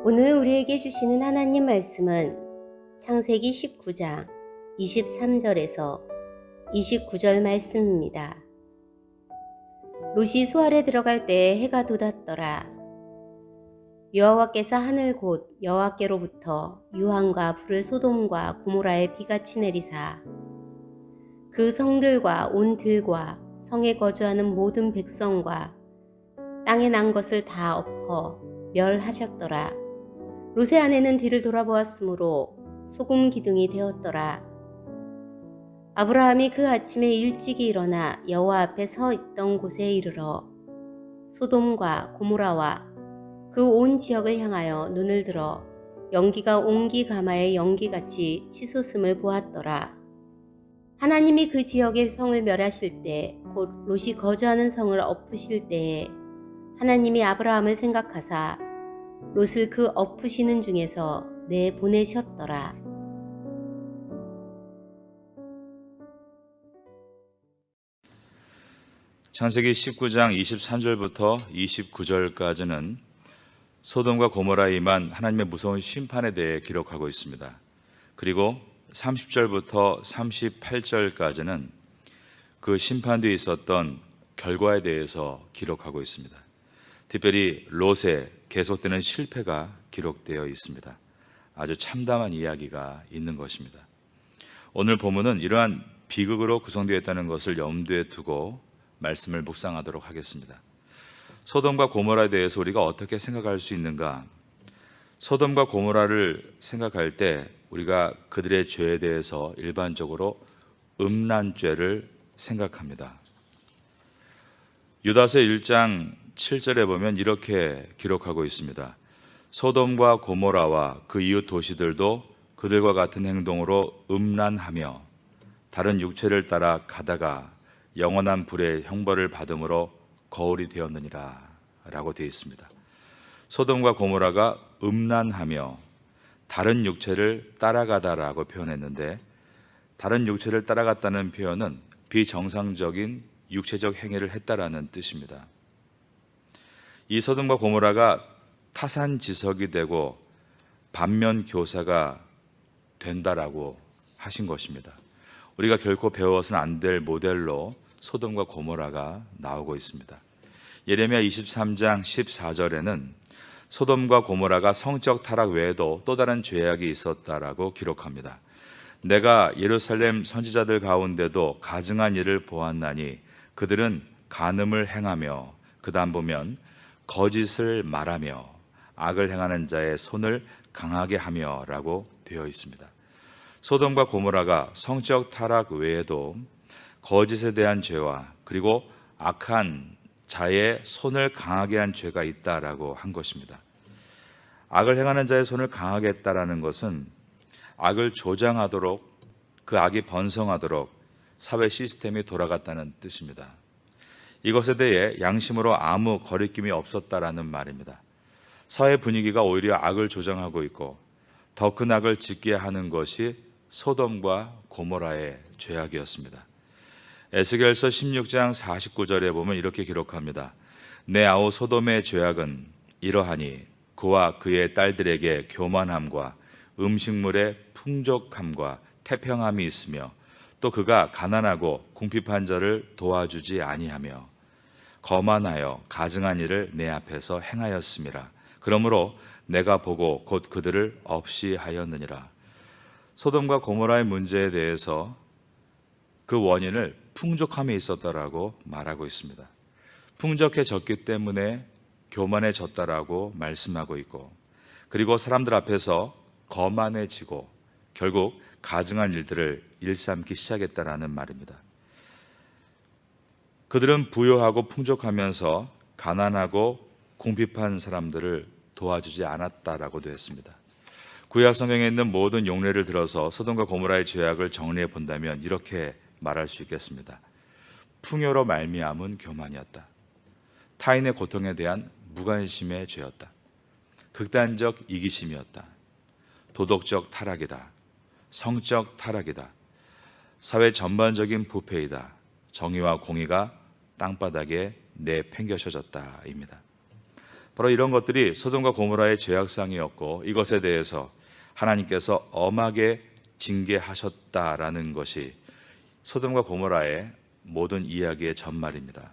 오늘 우리에게 주시는 하나님 말씀은 창세기 19장 23절에서 29절 말씀입니다. 롯이 수알에 들어갈 때 해가 돋았더라. 여호와께서 하늘 곧 여호와께로부터 유황과 불을 소돔과 고모라에 비같이 내리사 그 성들과 온 들과 성에 거주하는 모든 백성과 땅에 난 것을 다 엎어 멸하셨더라. 롯의 아내는 뒤를 돌아보았으므로 소금 기둥이 되었더라. 아브라함이 그 아침에 일찍이 일어나 여호와 앞에 서 있던 곳에 이르러 소돔과 고모라와 그 온 지역을 향하여 눈을 들어 연기가 옹기 가마의 연기같이 치솟음을 보았더라. 하나님이 그 지역의 성을 멸하실 때 곧 롯이 거주하는 성을 엎으실 때에 하나님이 아브라함을 생각하사 롯을 그 엎으시는 중에서 내보내셨더라. 창세기 19장 23절부터 29절까지는 소돔과 고모라에 임한 하나님의 무서운 심판에 대해 기록하고 있습니다. 그리고 30절부터 38절까지는 그 심판 뒤에 있었던 결과에 대해서 기록하고 있습니다. 특별히 롯의 계속되는 실패가 기록되어 있습니다. 아주 참담한 이야기가 있는 것입니다. 오늘 본문은 이러한 비극으로 구성되어 있다는 것을 염두에 두고 말씀을 묵상하도록 하겠습니다. 소돔과 고모라에 대해서 우리가 어떻게 생각할 수 있는가? 소돔과 고모라를 생각할 때 우리가 그들의 죄에 대해서 일반적으로 음란죄를 생각합니다. 유다서 1장 7절에 보면 이렇게 기록하고 있습니다. 소돔과 고모라와 그 이웃 도시들도 그들과 같은 행동으로 음란하며 다른 육체를 따라 가다가 영원한 불의 형벌을 받음으로 거울이 되었느니라 라고 되어 있습니다. 소돔과 고모라가 음란하며 다른 육체를 따라가다라고 표현했는데, 다른 육체를 따라갔다는 표현은 비정상적인 육체적 행위를 했다라는 뜻입니다. 이 소돔과 고모라가 타산지석이 되고 반면교사가 된다라고 하신 것입니다. 우리가 결코 배워서는 안 될 모델로 소돔과 고모라가 나오고 있습니다. 예레미야 23장 14절에는 소돔과 고모라가 성적 타락 외에도 또 다른 죄악이 있었다라고 기록합니다. 내가 예루살렘 선지자들 가운데도 가증한 일을 보았나니 그들은 간음을 행하며, 그 다음 보면 거짓을 말하며 악을 행하는 자의 손을 강하게 하며 라고 되어 있습니다. 소돔과 고모라가 성적 타락 외에도 거짓에 대한 죄와 그리고 악한 자의 손을 강하게 한 죄가 있다라고 한 것입니다. 악을 행하는 자의 손을 강하게 했다라는 것은 악을 조장하도록, 그 악이 번성하도록 사회 시스템이 돌아갔다는 뜻입니다. 이것에 대해 양심으로 아무 거리낌이 없었다라는 말입니다. 사회 분위기가 오히려 악을 조장하고 있고 더 큰 악을 짓게 하는 것이 소돔과 고모라의 죄악이었습니다. 에스겔서 16장 49절에 보면 이렇게 기록합니다. 내 아우 소돔의 죄악은 이러하니 그와 그의 딸들에게 교만함과 음식물의 풍족함과 태평함이 있으며 또 그가 가난하고 궁핍한 자를 도와주지 아니하며 거만하여 가증한 일을 내 앞에서 행하였음이라. 그러므로 내가 보고 곧 그들을 없이 하였느니라. 소돔과 고모라의 문제에 대해서 그 원인을 풍족함에 있었다라고 말하고 있습니다. 풍족해졌기 때문에 교만해졌다라고 말씀하고 있고, 그리고 사람들 앞에서 거만해지고 결국 가증한 일들을 일삼기 시작했다라는 말입니다. 그들은 부유하고 풍족하면서 가난하고 궁핍한 사람들을 도와주지 않았다라고 되어 있습니다. 구약 성경에 있는 모든 용례를 들어서 소돔과 고모라의 죄악을 정리해 본다면 이렇게 말할 수 있겠습니다. 풍요로 말미암은 교만이었다. 타인의 고통에 대한 무관심의 죄였다. 극단적 이기심이었다. 도덕적 타락이다. 성적 타락이다. 사회 전반적인 부패이다. 정의와 공의가 땅바닥에 내팽겨쳐졌다입니다. 바로 이런 것들이 소돔과 고모라의 죄악상이었고 이것에 대해서 하나님께서 엄하게 징계하셨다라는 것이 소돔과 고모라의 모든 이야기의 전말입니다.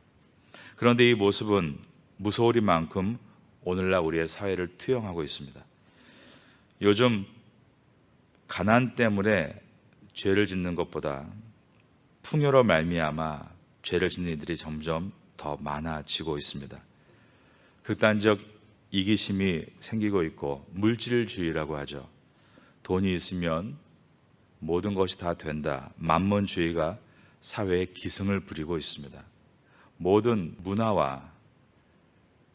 그런데 이 모습은 무서우리만큼 오늘날 우리의 사회를 투영하고 있습니다. 요즘 가난 때문에 죄를 짓는 것보다 풍요로 말미암아 죄를 짓는 이들이 점점 더 많아지고 있습니다. 극단적 이기심이 생기고 있고 물질주의라고 하죠. 돈이 있으면 모든 것이 다 된다. 만몬주의가 사회에 기승을 부리고 있습니다. 모든 문화와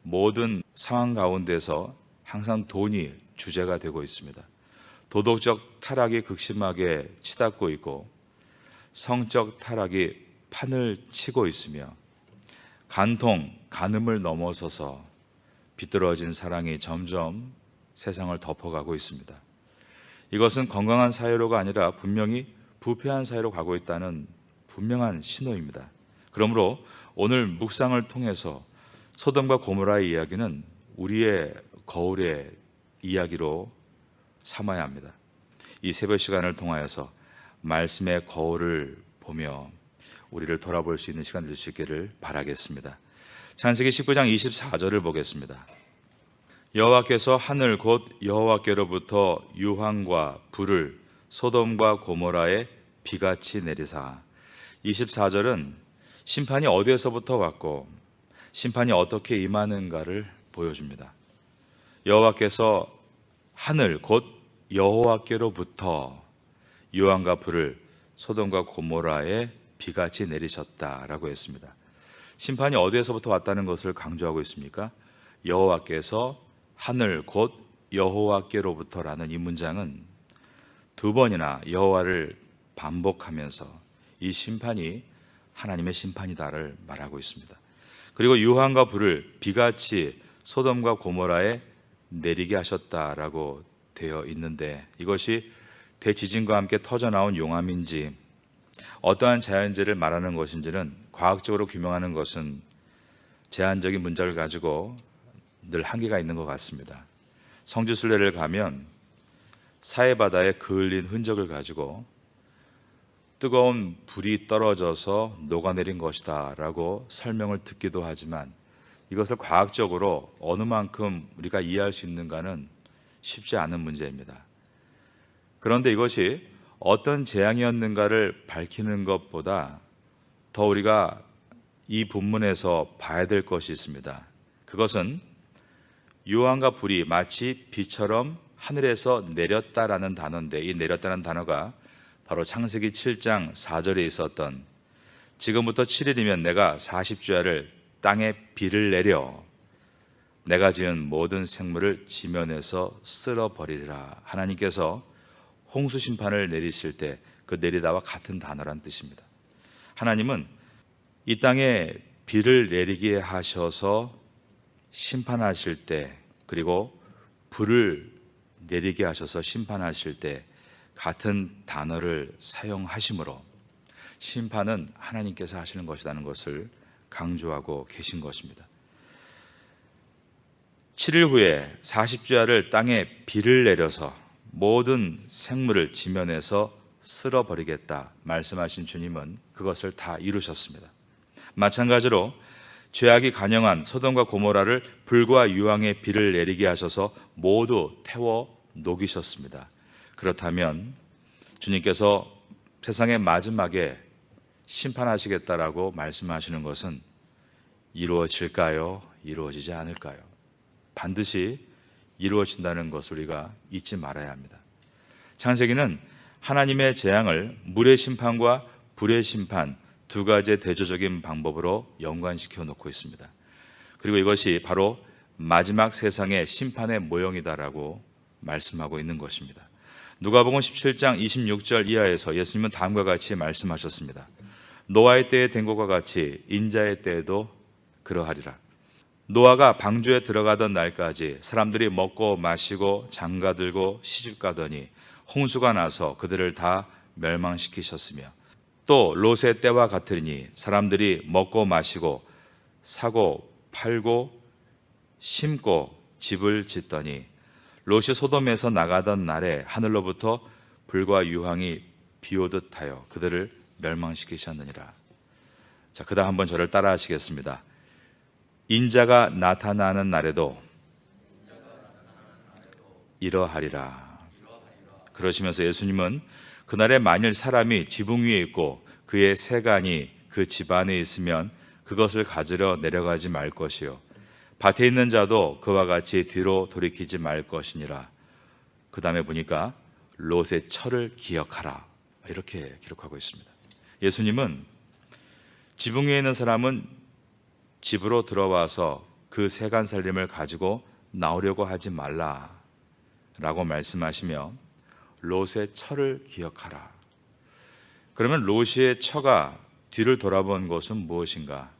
모든 상황 가운데서 항상 돈이 주제가 되고 있습니다. 도덕적 타락이 극심하게 치닫고 있고 성적 타락이 판을 치고 있으며 간음을 넘어서서 비뚤어진 사랑이 점점 세상을 덮어가고 있습니다. 이것은 건강한 사회로가 아니라 분명히 부패한 사회로 가고 있다는 분명한 신호입니다. 그러므로 오늘 묵상을 통해서 소돔과 고모라의 이야기는 우리의 거울의 이야기로 삼아야 합니다. 이 새벽 시간을 통하여서 말씀의 거울을 보며 우리를 돌아볼 수 있는 시간 될 수 있기를 바라겠습니다. 창세기 19장 24절을 보겠습니다. 여호와께서 하늘 곧 여호와께로부터 유황과 불을 소돔과 고모라에 비같이 내리사. 24절은 심판이 어디에서부터 왔고 심판이 어떻게 임하는가를 보여줍니다. 여호와께서 하늘 곧 여호와께로부터 유황과 불을 소돔과 고모라에 비같이 내리셨다라고 했습니다. 심판이 어디에서부터 왔다는 것을 강조하고 있습니까? 여호와께서 하늘 곧 여호와께로부터라는 이 문장은 두 번이나 여호와를 반복하면서 이 심판이 하나님의 심판이다를 말하고 있습니다. 그리고 유황과 불을 비같이 소돔과 고모라에 내리게 하셨다라고 되어 있는데 이것이 대지진과 함께 터져나온 용암인지 어떠한 자연재해를 말하는 것인지는 과학적으로 규명하는 것은 제한적인 문자를 가지고 늘 한계가 있는 것 같습니다. 성지순례를 가면 사해바다에 그을린 흔적을 가지고 뜨거운 불이 떨어져서 녹아내린 것이다 라고 설명을 듣기도 하지만 이것을 과학적으로 어느 만큼 우리가 이해할 수 있는가는 쉽지 않은 문제입니다. 그런데 이것이 어떤 재앙이었는가를 밝히는 것보다 더 우리가 이 본문에서 봐야 될 것이 있습니다. 그것은 유황과 불이 마치 비처럼 하늘에서 내렸다라는 단어인데 이 내렸다는 단어가 바로 창세기 7장 4절에 있었던 지금부터 7일이면 내가 40주야를 땅에 비를 내려 내가 지은 모든 생물을 지면에서 쓸어버리리라. 하나님께서 홍수 심판을 내리실 때 그 내리다와 같은 단어란 뜻입니다. 하나님은 이 땅에 비를 내리게 하셔서 심판하실 때 그리고 불을 내리게 하셔서 심판하실 때 같은 단어를 사용하심으로 심판은 하나님께서 하시는 것이라는 것을 강조하고 계신 것입니다. 7일 후에 40주야를 땅에 비를 내려서 모든 생물을 지면에서 쓸어버리겠다 말씀하신 주님은 그것을 다 이루셨습니다. 마찬가지로 죄악이 간영한 소돔과 고모라를 불과 유황의 비를 내리게 하셔서 모두 태워 녹이셨습니다. 그렇다면 주님께서 세상의 마지막에 심판하시겠다라고 말씀하시는 것은 이루어질까요? 이루어지지 않을까요? 반드시 이루어진다는 것을 우리가 잊지 말아야 합니다. 창세기는 하나님의 재앙을 물의 심판과 불의 심판 두 가지의 대조적인 방법으로 연관시켜 놓고 있습니다. 그리고 이것이 바로 마지막 세상의 심판의 모형이다라고 말씀하고 있는 것입니다. 누가복음 17장 26절 이하에서 예수님은 다음과 같이 말씀하셨습니다. 노아의 때에 된 것과 같이 인자의 때에도 그러하리라. 노아가 방주에 들어가던 날까지 사람들이 먹고 마시고 장가들고 시집가더니 홍수가 나서 그들을 다 멸망시키셨으며 또 롯의 때와 같으니 사람들이 먹고 마시고 사고 팔고 심고 집을 짓더니 롯이 소돔에서 나가던 날에 하늘로부터 불과 유황이 비오듯 하여 그들을 멸망시키셨느니라. 자, 그다음 한번 저를 따라 하시겠습니다. 인자가 나타나는 날에도 이러하리라. 그러시면서 예수님은 그날에 만일 사람이 지붕 위에 있고 그의 세간이 그 집 안에 있으면 그것을 가지러 내려가지 말 것이요 밭에 있는 자도 그와 같이 뒤로 돌이키지 말 것이니라. 그 다음에 보니까 롯의 철을 기억하라, 이렇게 기록하고 있습니다. 예수님은 지붕 위에 있는 사람은 집으로 들어와서 그 세간 살림을 가지고 나오려고 하지 말라라고 말씀하시며 롯의 처를 기억하라. 그러면 롯의 처가 뒤를 돌아본 것은 무엇인가?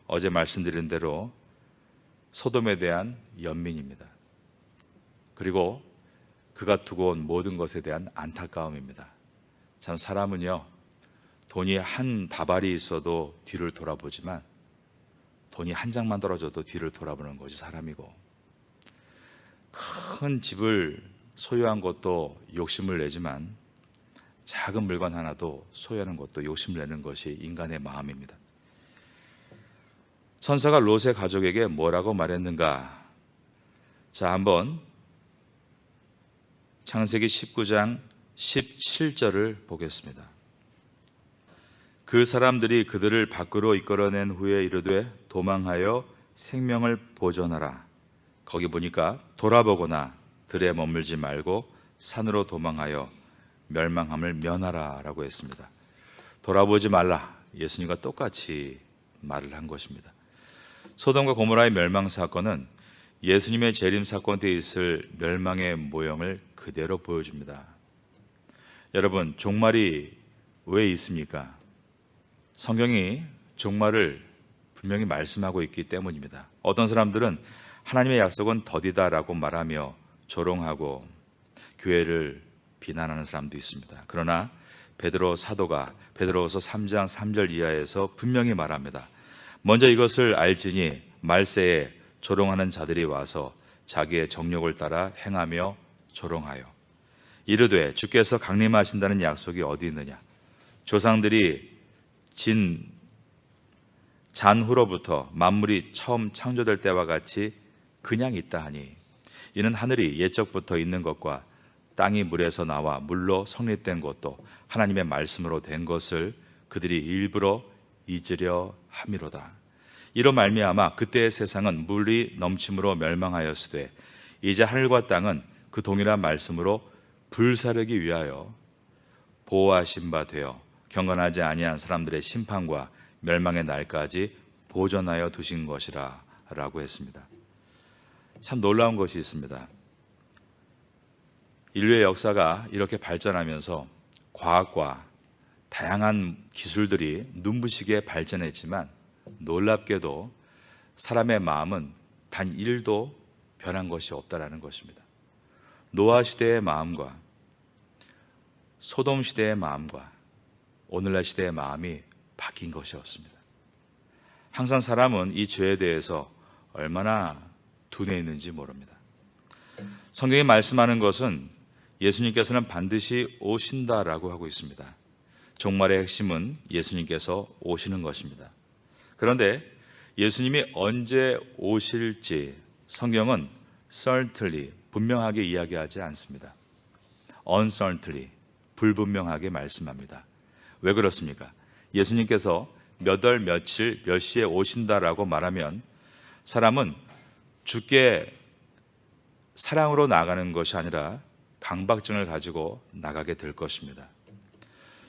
어제 말씀드린 대로 소돔에 대한 연민입니다. 그리고 그가 두고 온 모든 것에 대한 안타까움입니다. 참 사람은요, 돈이 한 다발이 있어도 뒤를 돌아보지만 돈이 한 장만 떨어져도 뒤를 돌아보는 것이 사람이고, 큰 집을 소유한 것도 욕심을 내지만 작은 물건 하나도 소유하는 것도 욕심을 내는 것이 인간의 마음입니다. 천사가 롯의 가족에게 뭐라고 말했는가? 자, 한번 창세기 19장 17절을 보겠습니다. 그 사람들이 그들을 밖으로 이끌어낸 후에 이르되 도망하여 생명을 보존하라. 거기 보니까 돌아보거나 들에 머물지 말고 산으로 도망하여 멸망함을 면하라 라고 했습니다. 돌아보지 말라, 예수님과 똑같이 말을 한 것입니다. 소돔과 고모라의 멸망 사건은 예수님의 재림 사건 때 있을 멸망의 모형을 그대로 보여줍니다. 여러분, 종말이 왜 있습니까? 성경이 종말을 분명히 말씀하고 있기 때문입니다. 어떤 사람들은 하나님의 약속은 더디다라고 말하며 조롱하고 교회를 비난하는 사람도 있습니다. 그러나 베드로 사도가 베드로후서 3장 3절 이하에서 분명히 말합니다. 먼저 이것을 알지니 말세에 조롱하는 자들이 와서 자기의 정욕을 따라 행하며 조롱하여 이르되 주께서 강림하신다는 약속이 어디 있느냐? 조상들이 잔후로부터 만물이 처음 창조될 때와 같이 그냥 있다 하니 이는 하늘이 옛적부터 있는 것과 땅이 물에서 나와 물로 성립된 것도 하나님의 말씀으로 된 것을 그들이 일부러 잊으려 함이로다. 이로 말미암아 그때의 세상은 물이 넘침으로 멸망하였으되 이제 하늘과 땅은 그 동일한 말씀으로 불사르기 위하여 보호하신 바 되어 경건하지 아니한 사람들의 심판과 멸망의 날까지 보존하여 두신 것이라 라고 했습니다. 참 놀라운 것이 있습니다. 인류의 역사가 이렇게 발전하면서 과학과 다양한 기술들이 눈부시게 발전했지만 놀랍게도 사람의 마음은 단 1도 변한 것이 없다라는 것입니다. 노아 시대의 마음과 소돔 시대의 마음과 오늘날 시대의 마음이 바뀐 것이 없습니다. 항상 사람은 이 죄에 대해서 얼마나 둔해 있는지 모릅니다. 성경이 말씀하는 것은 예수님께서는 반드시 오신다라고 하고 있습니다. 종말의 핵심은 예수님께서 오시는 것입니다. 그런데 예수님이 언제 오실지 성경은 certainly, 분명하게 이야기하지 않습니다. uncertainly, 불분명하게 말씀합니다. 왜 그렇습니까? 예수님께서 몇 월 며칠 몇 시에 오신다라고 말하면 사람은 주께 사랑으로 나가는 것이 아니라 강박증을 가지고 나가게 될 것입니다.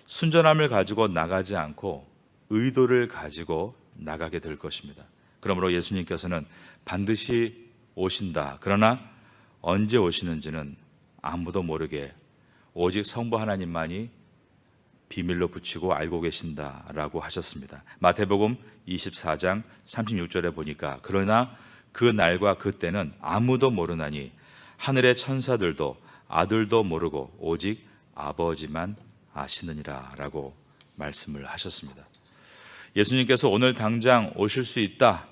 순전함을 가지고 나가지 않고 의도를 가지고 나가게 될 것입니다. 그러므로 예수님께서는 반드시 오신다. 그러나 언제 오시는지는 아무도 모르게 오직 성부 하나님만이 비밀로 붙이고 알고 계신다라고 하셨습니다. 마태복음 24장 36절에 보니까 그러나 그 날과 그 때는 아무도 모르나니 하늘의 천사들도 아들도 모르고 오직 아버지만 아시느니라 라고 말씀을 하셨습니다. 예수님께서 오늘 당장 오실 수 있다,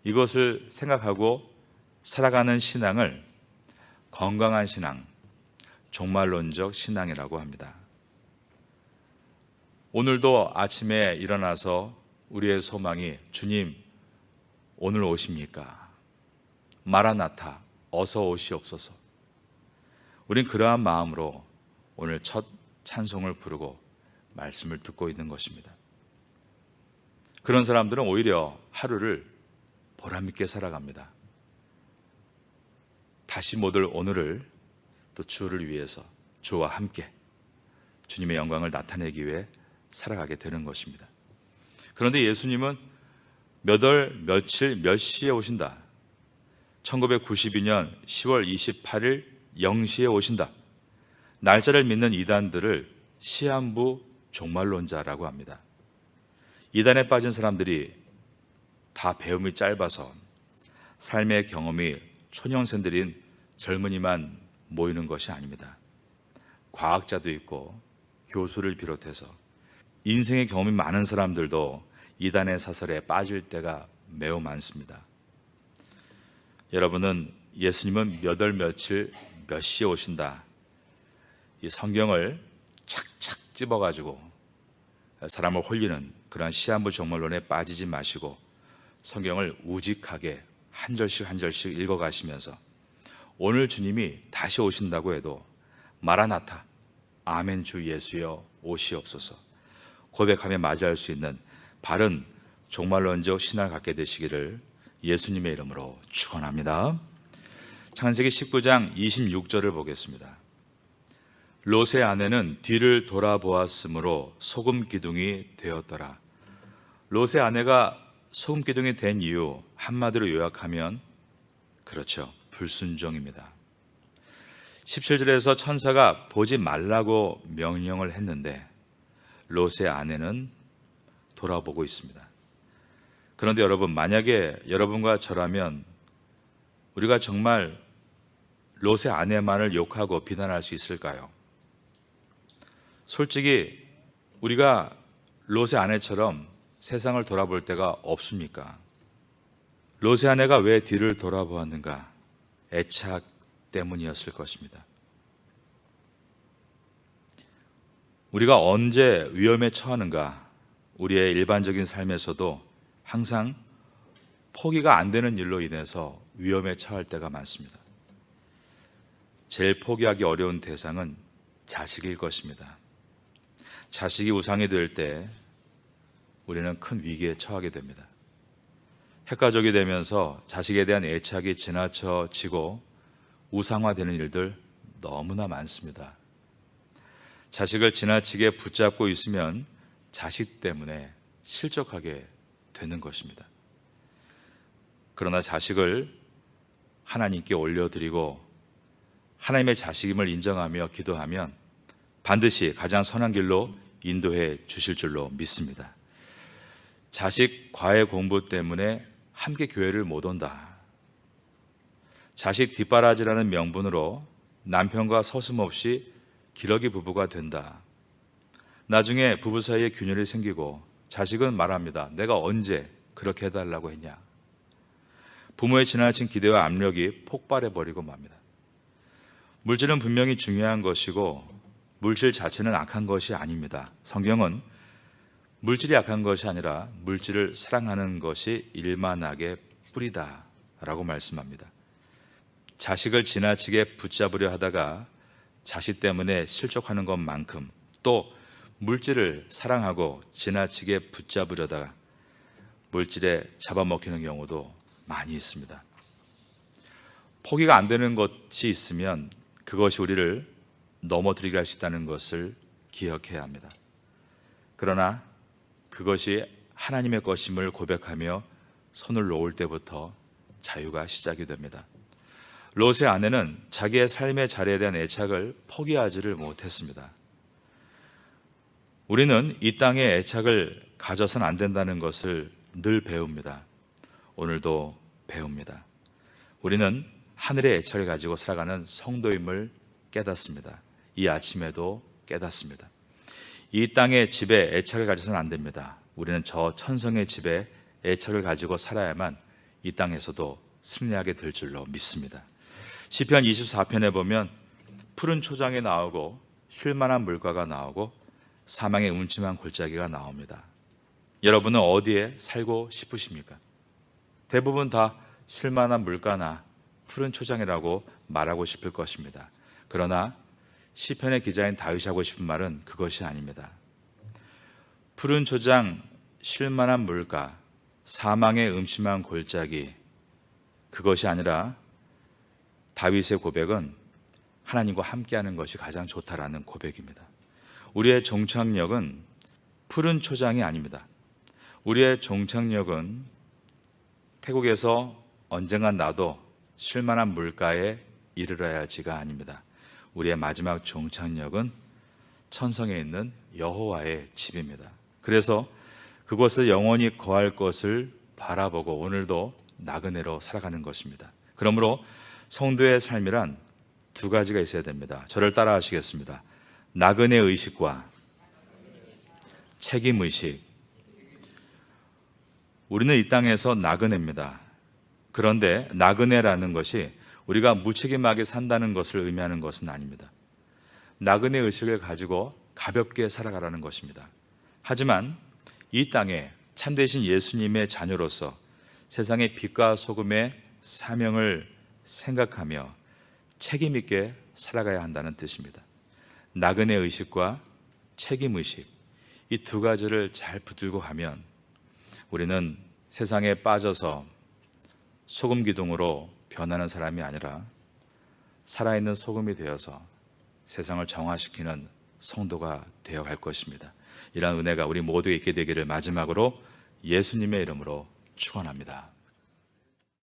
이것을 생각하고 살아가는 신앙을 건강한 신앙, 종말론적 신앙이라고 합니다. 오늘도 아침에 일어나서 우리의 소망이 주님, 오늘 오십니까? 마라나타, 어서 오시옵소서. 우린 그러한 마음으로 오늘 첫 찬송을 부르고 말씀을 듣고 있는 것입니다. 그런 사람들은 오히려 하루를 보람있게 살아갑니다. 다시 못 올 오늘을 또 주를 위해서 주와 함께 주님의 영광을 나타내기 위해 살아가게 되는 것입니다. 그런데 예수님은 몇 월, 며칠, 몇 시에 오신다. 1992년 10월 28일 0시에 오신다. 날짜를 믿는 이단들을 시한부 종말론자라고 합니다. 이단에 빠진 사람들이 다 배움이 짧아서 삶의 경험이 초년생들인 젊은이만 모이는 것이 아닙니다. 과학자도 있고 교수를 비롯해서 인생의 경험이 많은 사람들도 이단의 사설에 빠질 때가 매우 많습니다. 여러분은 예수님은 몇 월 며칠 몇 시에 오신다. 이 성경을 착착 집어가지고 사람을 홀리는 그러한 시한부 종말론에 빠지지 마시고 성경을 우직하게 한 절씩 한 절씩 읽어가시면서 오늘 주님이 다시 오신다고 해도 마라나타, 아멘 주 예수여 오시옵소서 고백하며 맞이할 수 있는 바른 종말론적 신앙을 갖게 되시기를 예수님의 이름으로 축원합니다. 창세기 19장 26절을 보겠습니다. 롯의 아내는 뒤를 돌아보았으므로 소금 기둥이 되었더라. 롯의 아내가 소금 기둥이 된 이유 한마디로 요약하면 그렇죠. 불순종입니다. 17절에서 천사가 보지 말라고 명령을 했는데 롯의 아내는 돌아보고 있습니다. 그런데 여러분, 만약에 여러분과 저라면 우리가 정말 롯의 아내만을 욕하고 비난할 수 있을까요? 솔직히 우리가 롯의 아내처럼 세상을 돌아볼 때가 없습니까? 롯의 아내가 왜 뒤를 돌아보았는가? 애착 때문이었을 것입니다. 우리가 언제 위험에 처하는가? 우리의 일반적인 삶에서도 항상 포기가 안 되는 일로 인해서 위험에 처할 때가 많습니다. 제일 포기하기 어려운 대상은 자식일 것입니다. 자식이 우상이 될 때 우리는 큰 위기에 처하게 됩니다. 핵가족이 되면서 자식에 대한 애착이 지나쳐지고 우상화되는 일들 너무나 많습니다. 자식을 지나치게 붙잡고 있으면 자식 때문에 실족하게 되는 것입니다. 그러나 자식을 하나님께 올려드리고 하나님의 자식임을 인정하며 기도하면 반드시 가장 선한 길로 인도해 주실 줄로 믿습니다. 자식 과외 공부 때문에 함께 교회를 못 온다. 자식 뒷바라지라는 명분으로 남편과 서슴없이 기러기 부부가 된다. 나중에 부부 사이에 균열이 생기고 자식은 말합니다. 내가 언제 그렇게 해달라고 했냐. 부모의 지나친 기대와 압력이 폭발해버리고 맙니다. 물질은 분명히 중요한 것이고 물질 자체는 악한 것이 아닙니다. 성경은 물질이 악한 것이 아니라 물질을 사랑하는 것이 일만하게 뿌리다 라고 말씀합니다. 자식을 지나치게 붙잡으려 하다가 자식 때문에 실족하는 것만큼 또 물질을 사랑하고 지나치게 붙잡으려다가 물질에 잡아먹히는 경우도 많이 있습니다. 포기가 안 되는 것이 있으면 그것이 우리를 넘어뜨리게 할 수 있다는 것을 기억해야 합니다. 그러나 그것이 하나님의 것임을 고백하며 손을 놓을 때부터 자유가 시작이 됩니다. 롯의 아내는 자기의 삶의 자리에 대한 애착을 포기하지를 못했습니다. 우리는 이 땅에 애착을 가져서는 안 된다는 것을 늘 배웁니다. 오늘도 배웁니다. 우리는 하늘의 애착을 가지고 살아가는 성도임을 깨닫습니다. 이 아침에도 깨닫습니다. 이 땅의 집에 애착을 가져서는 안 됩니다. 우리는 저 천성의 집에 애착을 가지고 살아야만 이 땅에서도 승리하게 될 줄로 믿습니다. 시편 24편에 보면 푸른 초장이 나오고 쉴만한 물가가 나오고 사망의 음침한 골짜기가 나옵니다. 여러분은 어디에 살고 싶으십니까? 대부분 다 쉴만한 물가나 푸른 초장이라고 말하고 싶을 것입니다. 그러나 시편의 기자인 다윗이 하고 싶은 말은 그것이 아닙니다. 푸른 초장, 쉴만한 물가, 사망의 음침한 골짜기, 그것이 아니라 다윗의 고백은 하나님과 함께하는 것이 가장 좋다라는 고백입니다. 우리의 종착역은 푸른 초장이 아닙니다. 우리의 종착역은 태국에서 언젠간 나도 쉴만한 물가에 이르러야지가 아닙니다. 우리의 마지막 종착역은 천성에 있는 여호와의 집입니다. 그래서 그곳을 영원히 거할 것을 바라보고 오늘도 나그네로 살아가는 것입니다. 그러므로 성도의 삶이란 두 가지가 있어야 됩니다. 저를 따라 하시겠습니다. 나그네 의식과 책임 의식. 우리는 이 땅에서 나그네입니다. 그런데 나그네라는 것이 우리가 무책임하게 산다는 것을 의미하는 것은 아닙니다. 나그네 의식을 가지고 가볍게 살아가라는 것입니다. 하지만 이 땅에 참되신 예수님의 자녀로서 세상의 빛과 소금의 사명을 생각하며 책임 있게 살아가야 한다는 뜻입니다. 나그네 의식과 책임 의식, 이 두 가지를 잘 붙들고 가면 우리는 세상에 빠져서 소금 기둥으로 변하는 사람이 아니라 살아있는 소금이 되어서 세상을 정화시키는 성도가 되어갈 것입니다. 이러한 은혜가 우리 모두에 있게 되기를 마지막으로 예수님의 이름으로 축원합니다.